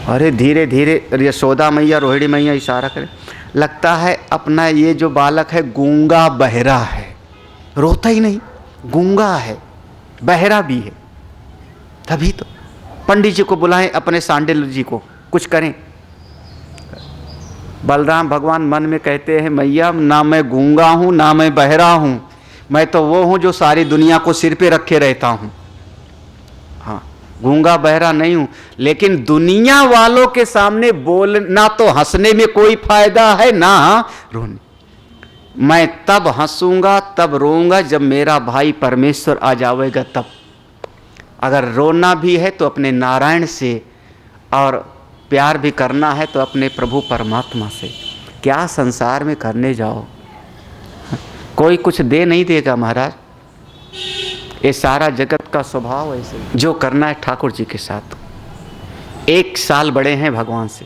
अरे धीरे धीरे यशोदा मैया रोहिणी मैया इशारा करे, लगता है अपना ये जो बालक है गूंगा बहरा है, रोता ही नहीं, गूंगा है, बहरा भी है। तभी तो पंडित जी को बुलाएं, अपने सांडिल्य जी को कुछ करें। बलराम भगवान मन में कहते हैं, मैया ना मैं गूंगा हूँ ना मैं बहरा हूँ, मैं तो वो हूँ जो सारी दुनिया को सिर पे रखे रहता हूँ। हाँ, गूंगा बहरा नहीं हूँ, लेकिन दुनिया वालों के सामने बोलना तो हंसने में कोई फायदा है ना रोने। मैं तब हंसूंगा तब रोऊंगा जब मेरा भाई परमेश्वर आ जाएगा तब। अगर रोना भी है तो अपने नारायण से, और प्यार भी करना है तो अपने प्रभु परमात्मा से। क्या संसार में करने जाओ, कोई कुछ दे नहीं देगा महाराज, ये सारा जगत का स्वभाव ऐसे। जो करना है ठाकुर जी के साथ। 1 साल बड़े हैं भगवान से।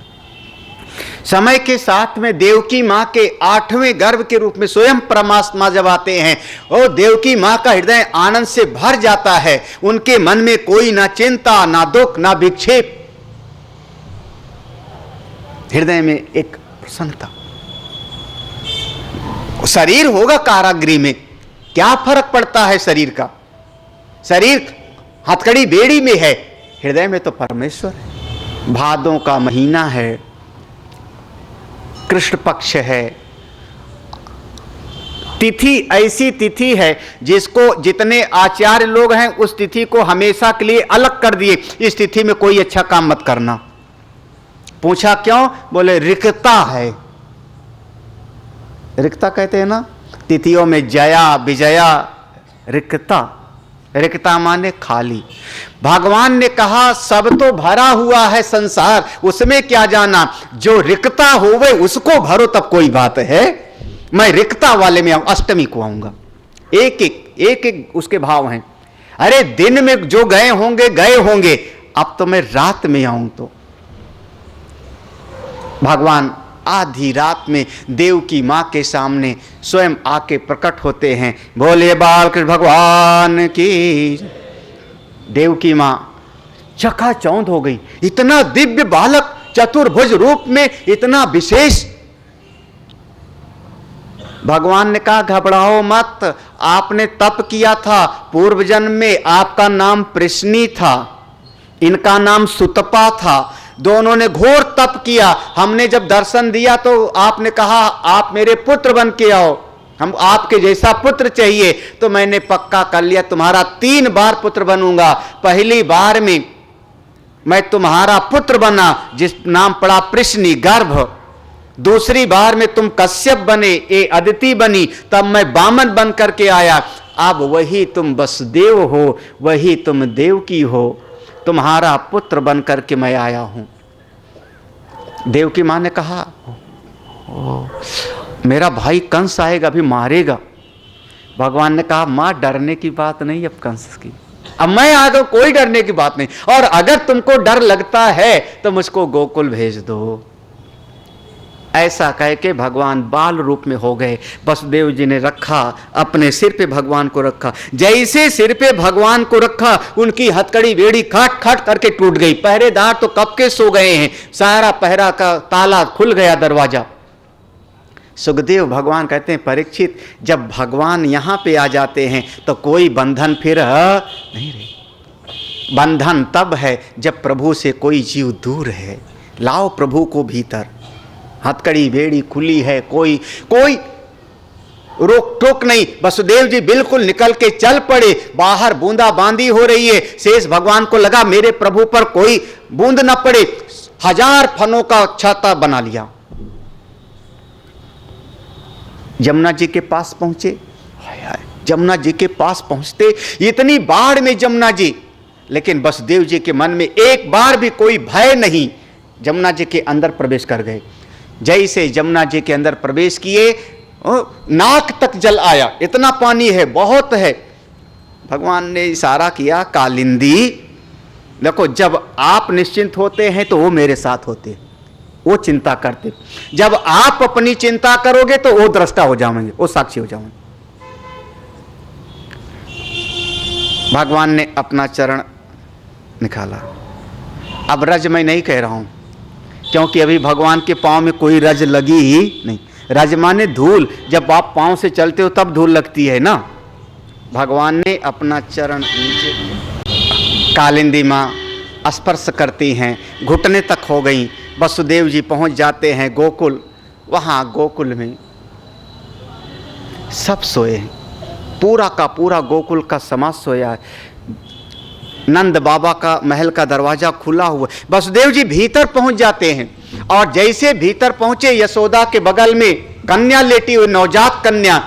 समय के साथ में देवकी माँ के 8वें गर्भ के रूप में स्वयं परमात्मा जब आते हैं, और देवकी माँ का हृदय आनंद से भर जाता है। उनके मन में कोई ना चिंता ना दुख ना विक्षेप, हृदय में एक प्रसन्नता। शरीर होगा कारागृह में, क्या फर्क पड़ता है शरीर का, शरीर हथकड़ी बेड़ी में है, हृदय में तो परमेश्वर है। भादों का महीना है, कृष्ण पक्ष है, तिथि ऐसी तिथि है जिसको जितने आचार्य लोग हैं उस तिथि को हमेशा के लिए अलग कर दिए। इस तिथि में कोई अच्छा काम मत करना। पूछा क्यों? बोले रिक्ता है। रिक्ता कहते हैं ना, तिथियों में जया विजया, रिक्ता, रिक्ता माने खाली। भगवान ने कहा सब तो भरा हुआ है संसार, उसमें क्या जाना, जो रिक्ता होवे उसको भरो तब कोई बात है। मैं रिक्ता वाले में आऊं, अष्टमी को आऊंगा। एक एक उसके भाव हैं। अरे दिन में जो गए होंगे, अब तो मैं रात में आऊं। तो भगवान आधी रात में देव की माँ के सामने स्वयं आके प्रकट होते हैं। बोले बालकृष्ण भगवान की। देव की माँ चकाचौंध हो गई, इतना दिव्य बालक चतुर्भुज रूप में, इतना विशेष। भगवान ने कहा घबराओ मत, आपने तप किया था पूर्व जन्म में, आपका नाम प्रश्नी था, इनका नाम सुतपा था। दोनों ने घोर तप किया। हमने जब दर्शन दिया तो आपने कहा आप मेरे पुत्र बन के आओ, हम आपके जैसा पुत्र चाहिए। तो मैंने पक्का कर लिया, तुम्हारा 3 बार पुत्र बनूंगा। पहली बार में मैं तुम्हारा पुत्र बना, जिस नाम पड़ा प्रश्नी, गर्भ। दूसरी बार में तुम कश्यप बने, ये अदिति बनी, तब मैं वामन बन करके आया। अब वही तुम वसुदेव हो, वही तुम देवकी हो, तुम्हारा पुत्र बन करके मैं आया हूं। देव की मां ने कहा मेरा भाई कंस आएगा, अभी मारेगा। भगवान ने कहा मां डरने की बात नहीं अब कंस की, अब मैं आ गया, कोई डरने की बात नहीं। और अगर तुमको डर लगता है तो मुझको गोकुल भेज दो। ऐसा कह के भगवान बाल रूप में हो गए। वसुदेव जी ने रखा, अपने सिर पे भगवान को रखा। जैसे सिर पे भगवान को रखा, उनकी हथकड़ी बेड़ी खट खट करके टूट गई। पहरेदार तो कब के सो गए हैं, सारा पहरा का ताला खुल गया, दरवाजा। सुखदेव भगवान कहते हैं परीक्षित, जब भगवान यहां पे आ जाते हैं तो कोई बंधन फिर नहीं रहे। बंधन तब है जब प्रभु से कोई जीव दूर है। लाओ प्रभु को भीतर, हथकड़ी बेड़ी खुली है, कोई रोक टोक नहीं। वसुदेव जी बिल्कुल निकल के चल पड़े। बाहर बूंदा बांदी हो रही है। शेष भगवान को लगा मेरे प्रभु पर कोई बूंद न पड़े। 1000 फनों का छाता बना लिया। जमुना जी के पास पहुंचे। जमुना जी के पास पहुंचते इतनी बाढ़ में जमुना जी, लेकिन वसुदेव जी के मन में एक बार भी कोई भय नहीं। जमुना जी के अंदर प्रवेश कर गए। जैसे जमुना जी के अंदर प्रवेश किए, नाक तक जल आया, इतना पानी है, बहुत है। भगवान ने इशारा किया कालिंदी। देखो जब आप निश्चिंत होते हैं तो वो मेरे साथ होते, वो चिंता करते। जब आप अपनी चिंता करोगे तो वो दृष्टा हो जाएंगे, वो साक्षी हो जाएंगे। भगवान ने अपना चरण निकाला। अब रज मैं नहीं कह रहा हूं, क्योंकि अभी भगवान के पाँव में कोई रज लगी ही नहीं। रज माने धूल, जब आप पाँव से चलते हो तब धूल लगती है ना। भगवान ने अपना चरण नीचे, कालिंदी माँ स्पर्श करती हैं, घुटने तक हो गई। वसुदेव जी पहुंच जाते हैं गोकुल। वहाँ गोकुल में सब सोए हैं, पूरा का पूरा गोकुल का समाज सोया है। नंद बाबा का महल का दरवाजा खुला हुआ। वसुदेव जी भीतर पहुंच जाते हैं और जैसे भीतर पहुंचे, यशोदा के बगल में कन्या लेटी हुई, नवजात कन्या।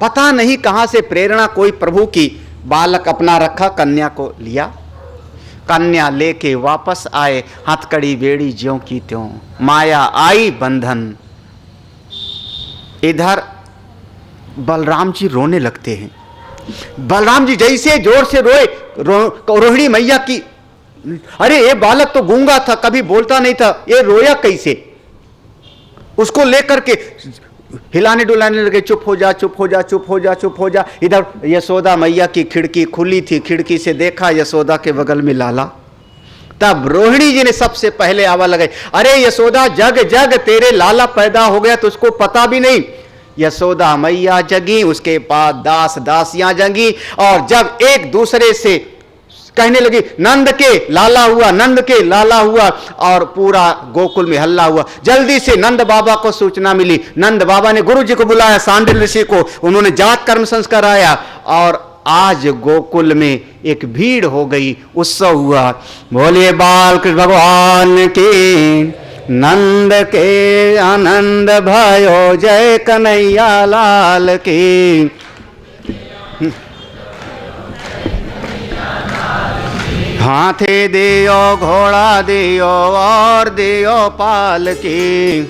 पता नहीं कहां से प्रेरणा कोई प्रभु की, बालक अपना रखा, कन्या को लिया, कन्या लेके वापस आए। हथकड़ी बेड़ी ज्यों की त्यों, माया आई बंधन। इधर बलराम जी रोने लगते हैं। बलराम जी जैसे जोर से रोए, रोहिणी मैया की, अरे ये बालक तो गूंगा था, कभी बोलता नहीं था, ये रोया कैसे? उसको लेकर के हिलाने डुलाने लगे, चुप हो जा, चुप हो जा, चुप हो जा, चुप हो जा। इधर यशोदा मैया की खिड़की खुली थी, खिड़की से देखा यशोदा के बगल में लाला। तब रोहिणी जी ने सबसे पहले आवाज लगाई, अरे यशोदा जग जग, तेरे लाला पैदा हो गया, तुझको पता भी नहीं। यशोदा मैया जगी, उसके बाद दास दासियां जगी, और जब एक दूसरे से कहने लगी नंद के लाला हुआ, नंद के लाला हुआ, और पूरा गोकुल में हल्ला हुआ। जल्दी से नंद बाबा को सूचना मिली। नंद बाबा ने गुरु जी को बुलाया, सांडिल ऋषि को, उन्होंने जात कर्म संस्कार आया, और आज गोकुल में एक भीड़ हो गई, उत्सव हुआ। बोलिए बाल कृष्ण भगवान की, नंद के आनंद भयो, जय कन्हैया लाल की। हाथी दियो, घोड़ा दियो, और दियो पाल की।